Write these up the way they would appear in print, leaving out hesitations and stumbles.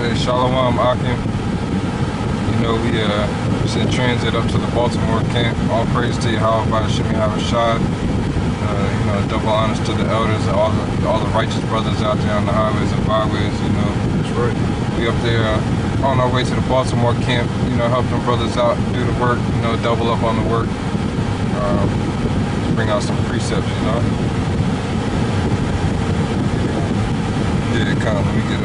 Hey, Shalom Akim. You know, we was in transit up to the Baltimore camp. All praise to Yahweh by Shemi Havashad. You know, double honors to the elders and all the righteous brothers out there on the highways and byways. You know, that's right. We up there on our way to the Baltimore camp. You know, helping brothers out, do the work. You know, double up on the work. Bring out some precepts. You know. Yeah, come. Let me get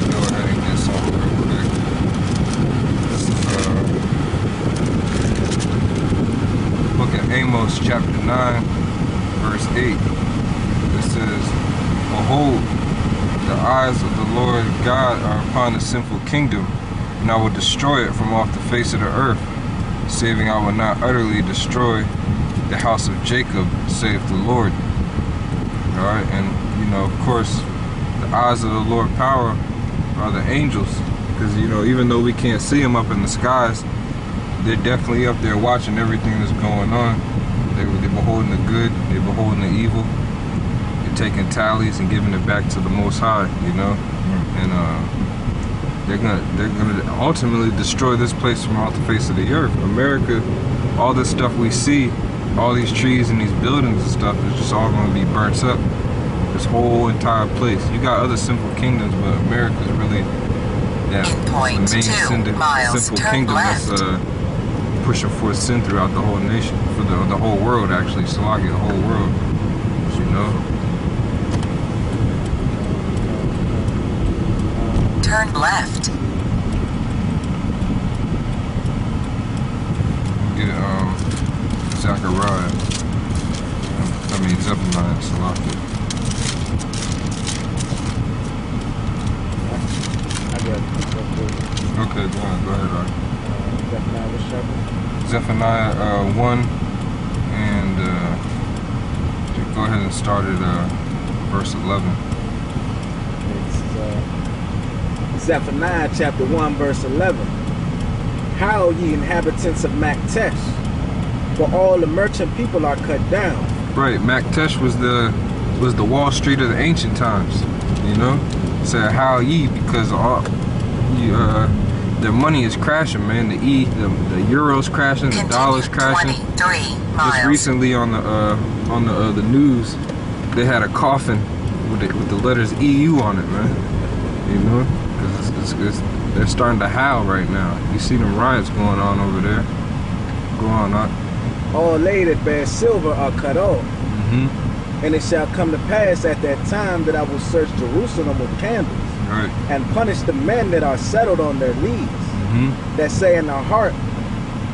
go ahead and get something real quick. This is book of Amos, chapter 9, verse 8. It says, "Behold, the eyes of the Lord God are upon the sinful kingdom, and I will destroy it from off the face of the earth, saving I will not utterly destroy the house of Jacob, saith the Lord." Alright, and you know, of course, the eyes of the Lord power are the angels, because you know, even though we can't see them up in the skies, they're definitely up there watching everything that's going on. They're beholding the good, they're beholding the evil, they're taking tallies and giving it back to the Most High, you know. And they're gonna ultimately destroy this place from off the face of the earth. America, all this stuff we see, all these trees and these buildings and stuff, is just all gonna be burnt up. This whole entire place. You got other simple kingdoms, but America's really the main simple kingdom that's pushing forth sin throughout the whole nation, for the whole world actually. Salagi, the whole world, you know. Turn left. Get Zechariah. I mean Zephaniah, Salaki. Okay, go ahead. Zephaniah 1, and go ahead and start at verse 11. It's Zephaniah chapter 1, verse 11. Howl ye inhabitants of Maktesh, for all the merchant people are cut down. Right, Maktesh was the Wall Street of the ancient times, you know. Said howl ye because all their money is crashing, man. The euro's crashing, the dollar's crashing. Just recently on the news, they had a coffin with the letters EU on it, man. You know, because they're starting to howl right now. You see them riots going on over there. Go on, all they that bear silver are cut off. And it shall come to pass at that time that I will search Jerusalem with candles. Right. And punish the men that are settled on their knees, that say in their heart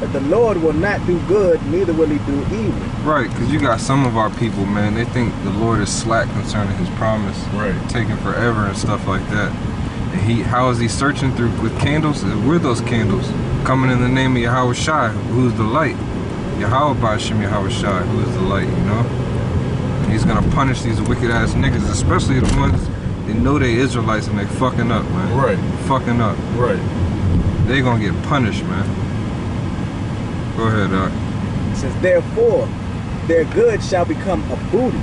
that the Lord will not do good, neither will he do evil. Right, because you got some of our people, man, they think the Lord is slack concerning his promise, right, taking forever and stuff like that. And how is he searching through with candles? We're those candles coming in the name of Yahweh Shai, who's the light. Yahweh by Shem Yahweh Shai, who is the light, you know. And he's gonna punish these wicked ass niggas, especially the ones they know they Israelites and they fucking up, man. Right. Fucking up. Right. They gonna get punished, man. Go ahead, Doc. It says, therefore, their goods shall become a booty,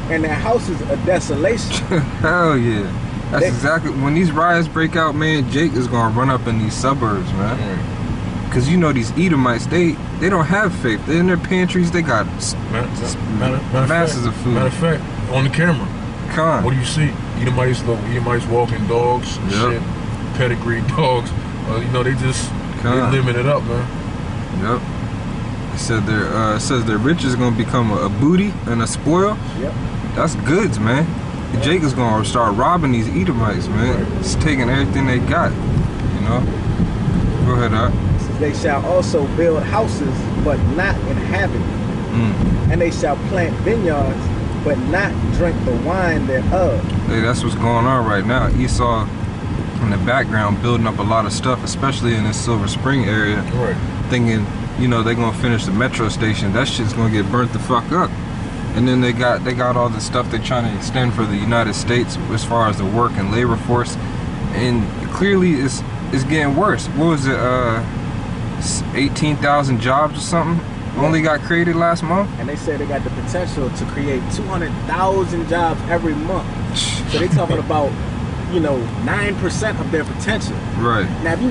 and their houses a desolation. Hell yeah. That's exactly, when these riots break out, man, Jake is gonna run up in these suburbs, man. Because you know these Edomites, they don't have faith. They're in their pantries, they got masses of food. Matter of fact, on the camera. What do you see? Edomites walking dogs, shit, pedigree dogs. You know, they living it up, man. Yep. It says their riches is gonna become a booty and a spoil. Yep. That's goods, man. Jake is gonna start robbing these Edomites, man. Just taking everything they got. You know. Go ahead, Doc. They shall also build houses, but not inhabit them. And they shall plant vineyards, but not drink the wine thereof. Hey, that's what's going on right now. Esau in the background building up a lot of stuff, especially in this Silver Spring area. Right. Thinking, you know, they're gonna finish the metro station. That shit's gonna get burnt the fuck up. And then they got all the stuff they're trying to extend for the United States as far as the work and labor force. And clearly it's getting worse. What was it, 18,000 jobs or something only got created last month? And they said they got the potential to create 200,000 jobs every month. So they talking about you know, 9% of their potential. Right. Now, if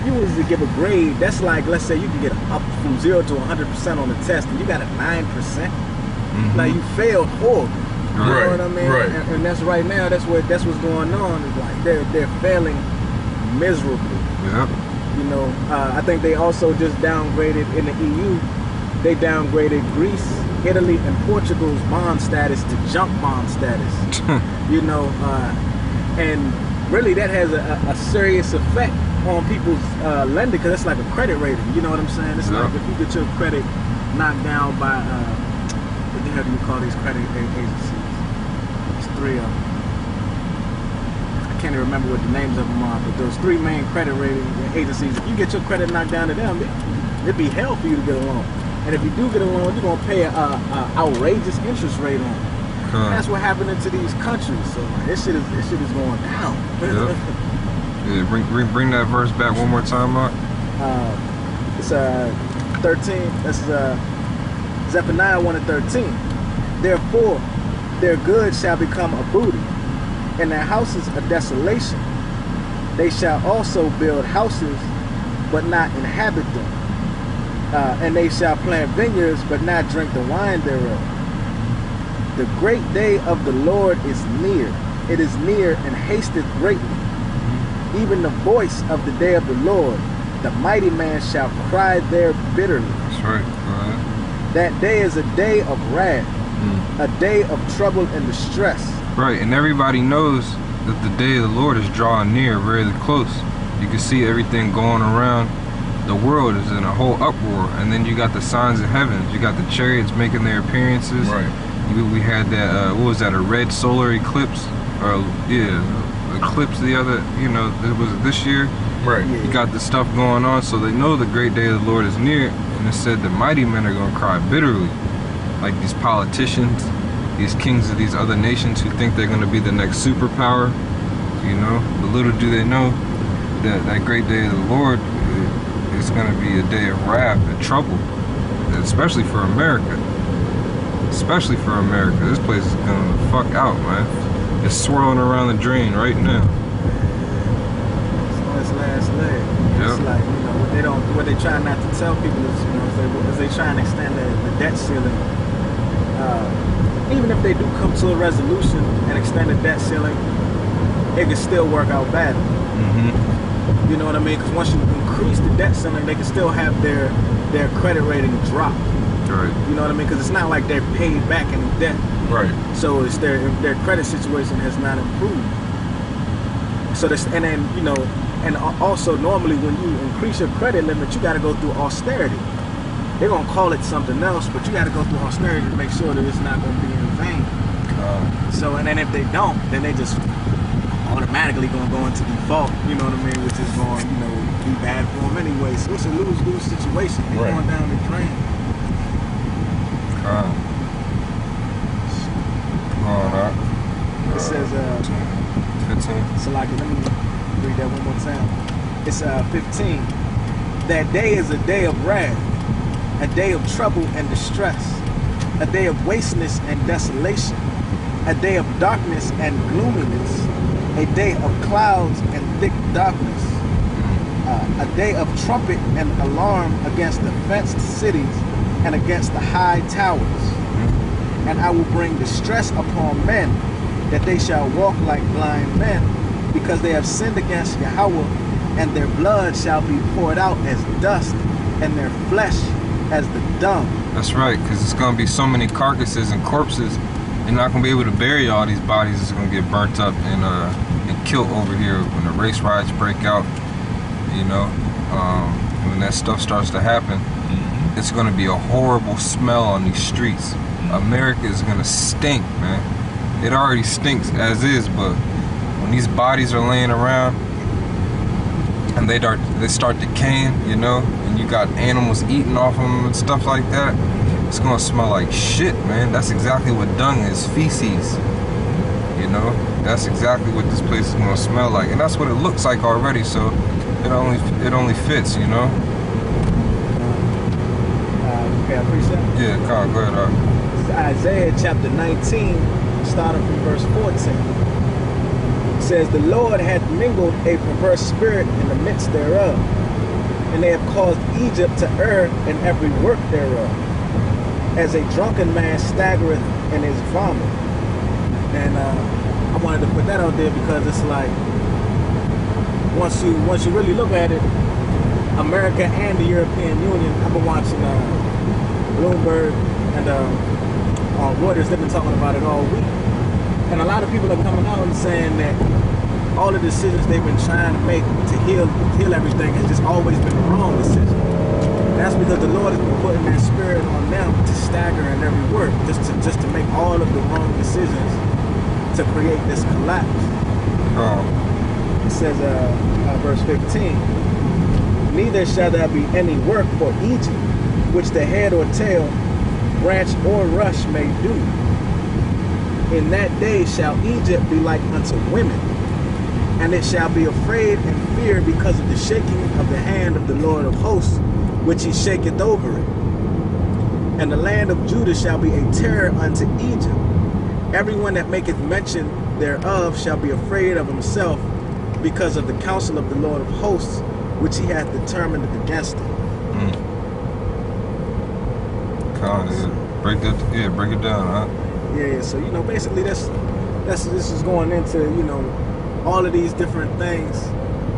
you was to give a grade, that's like, let's say you can get up from 0 to 100% on the test, and you got a 9%. Like you failed horrible. You know what I mean? Right. And that's right now. That's what's going on. Is like they're failing miserably. Yep. You know, I think they also just downgraded in the EU. They downgraded Greece, Italy, and Portugal's bond status to junk bond status. You know, and really that has a serious effect on people's lending, because it's like a credit rating. You know what I'm saying? It's like if you get your credit knocked down by what the hell do you call these credit agencies? It's 3 of them. I can't even remember what the names of them are, but those 3 main credit rating agencies, if you get your credit knocked down to them, it'd be hell for you to get a loan. And if you do get a loan, you're gonna pay a outrageous interest rate on it. That's what happened to these countries. So like, this shit is going down. Yeah, bring that verse back one more time, Mark. It's 13. That's Zephaniah 1:13. Therefore, their goods shall become a booty, and their houses a desolation. They shall also build houses, but not inhabit them. And they shall plant vineyards, but not drink the wine thereof. The great day of the Lord is near. It is near and hasteth greatly. Even the voice of the day of the Lord, the mighty man shall cry there bitterly. That's right. That day is a day of wrath, a day of trouble and distress. Right, and everybody knows that the day of the Lord is drawing near, very close. You can see everything going around. The world is in a whole uproar, and then you got the signs of heaven. You got the chariots making their appearances. Right. We had that. What was that? A red solar eclipse? Or eclipse the other. You know, it was this year. Right. You got the stuff going on, so they know the great day of the Lord is near. And it said the mighty men are going to cry bitterly, like these politicians, these kings of these other nations who think they're going to be the next superpower. You know, but little do they know that that great day of the Lord is going to be a day of wrath and trouble, especially for America. Especially for America. This place is going to fuck out, man. It's swirling around the drain right now. It's on its last leg. It's like, you know, what they try not to tell people is, you know, is they try and extend the debt ceiling. Even if they do come to a resolution and extend the debt ceiling, it can still work out badly. You know what I mean? Because once you increase the debt ceiling, they can still have their credit rating drop. Right. You know what I mean? Because it's not like they're paid back any debt. Right. So it's their credit situation has not improved. So this, and then, you know, and also normally when you increase your credit limit, you got to go through austerity. They're gonna call it something else, but you got to go through austerity to make sure that it's not gonna be in vain. So, and then if they don't, then they just automatically gonna go into default. You know what I mean? Which is going, you know, be bad for them anyway. So it's a lose-lose situation. They're going down the drain. It says 15. So like, let me read that one more time. It's 15. That day is a day of wrath, a day of trouble and distress, a day of wasteness and desolation, a day of darkness and gloominess, a day of clouds and thick darkness, a day of trumpet and alarm against the fenced cities and against the high towers. And I will bring distress upon men, that they shall walk like blind men, because they have sinned against Yahweh, and their blood shall be poured out as dust, and their flesh as the dung. That's right, because it's going to be so many carcasses and corpses. You're not going to be able to bury all these bodies. It's going to get burnt up and killed over here when the race riots break out. You know, when that stuff starts to happen, it's going to be a horrible smell on these streets. America is going to stink, man. It already stinks as is, but when these bodies are laying around and they start decaying, you know, and you got animals eating off them and stuff like that, it's gonna smell like shit, man. That's exactly what dung is, feces. You know, that's exactly what this place is gonna smell like, and that's what it looks like already. So it only fits, you know. Okay, I appreciate it. Yeah, go ahead. Isaiah chapter 19, starting from verse 14. It says, the Lord hath mingled a perverse spirit in the midst thereof, and they have caused Egypt to err in every work thereof, as a drunken man staggereth in his vomit. And I wanted to put that out there because it's like, once you really look at it, America and the European Union, I've been watching Bloomberg and Reuters, they've been talking about it all week. And a lot of people are coming out and saying that all the decisions they've been trying to make to heal everything has just always been the wrong decision. That's because the Lord has been putting that spirit on them to stagger in every work, just to make all of the wrong decisions to create this collapse. It says, verse 15, neither shall there be any work for Egypt, which the head or tail, branch or rush may do. In that day shall Egypt be like unto women, and it shall be afraid and fear because of the shaking of the hand of the Lord of hosts, which he shaketh over it. And the land of Judah shall be a terror unto Egypt. Everyone that maketh mention thereof shall be afraid of himself because of the counsel of the Lord of hosts, which he hath determined against it. Break it down, huh? Yeah, so basically this is going into, all of these different things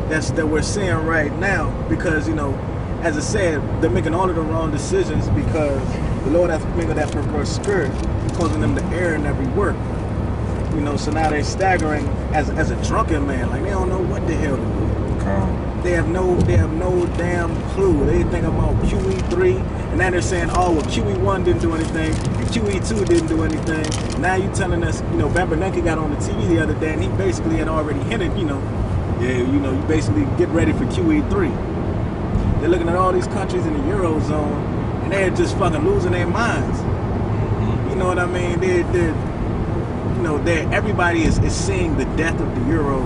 that we're seeing right now, because, as I said, they're making all of the wrong decisions because the Lord has mingled that perverse spirit, causing them to err in every work. So now they're staggering as a drunken man, like they don't know what the hell to do. They have no damn clue. They think about QE3, and now they're saying, oh, well, QE1 didn't do anything, and QE2 didn't do anything. Now you telling us, Bernanke got on the TV the other day, and he basically had already hinted, you basically get ready for QE3. They're looking at all these countries in the Eurozone, and they're just fucking losing their minds. You know what I mean? Everybody is seeing the death of the euro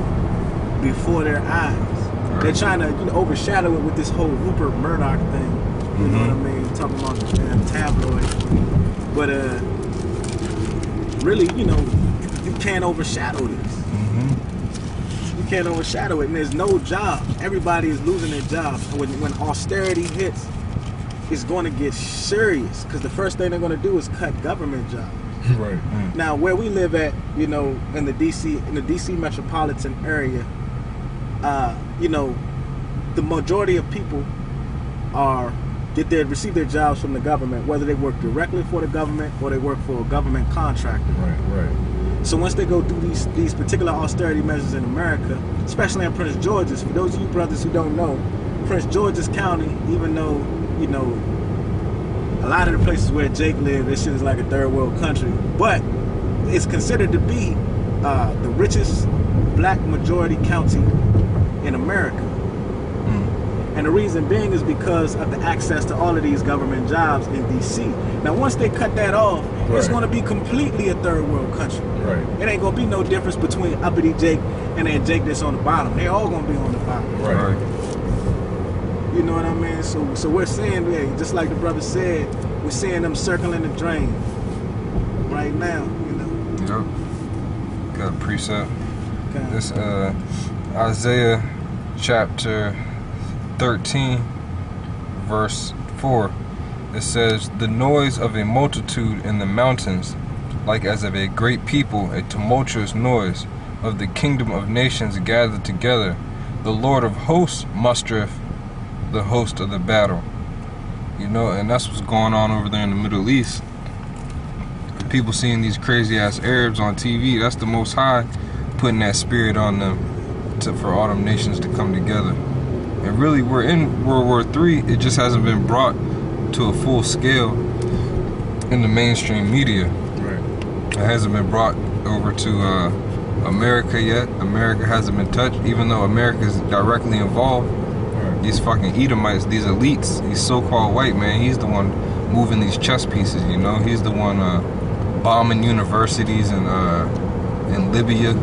before their eyes. They're trying to overshadow it with this whole Rupert Murdoch thing. You know what I mean? Talking about the damn tabloid. But really, you can't overshadow this. You can't overshadow it, and there's no jobs. Everybody is losing their jobs. When austerity hits, it's going to get serious because the first thing they're going to do is cut government jobs. Right. Now, where we live at, in the DC metropolitan area, the majority of people receive their jobs from the government, whether they work directly for the government or they work for a government contractor. Right. So once they go through these particular austerity measures in America, especially in Prince George's, for those of you brothers who don't know, Prince George's County, even though, a lot of the places where Jake lived, this shit is like a third world country, but it's considered to be the richest black majority county in America. And the reason being is because of the access to all of these government jobs in DC. Now, once they cut that off, it's going to be completely a third world country. Right. It ain't going to be no difference between uppity Jake and then Jake that's on the bottom. They all going to be on the bottom. Right. You know what I mean? So we're seeing, just like the brother said, we're seeing them circling the drain right now, Yep. Got a precept. Okay. This Isaiah chapter 13, verse 4. It says, the noise of a multitude in the mountains, like as of a great people, a tumultuous noise of the kingdom of nations gathered together. The Lord of hosts mustereth the host of the battle. And that's what's going on over there in the Middle East. People seeing these crazy ass Arabs on TV, that's the Most High putting that spirit on them for all them nations to come together. And really, we're in World War III. It just hasn't been brought to a full scale in the mainstream media. Right. It hasn't been brought over to America yet. America hasn't been touched, even though America is directly involved. These fucking Edomites, these elites, these so-called white man, he's the one moving these chess pieces, He's the one bombing universities in Libya,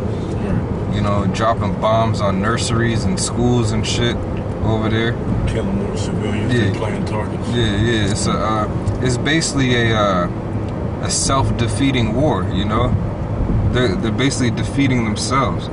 dropping bombs on nurseries and schools and shit over there. Killing more civilians than playing targets. Yeah. It's basically a self-defeating war, They're basically defeating themselves.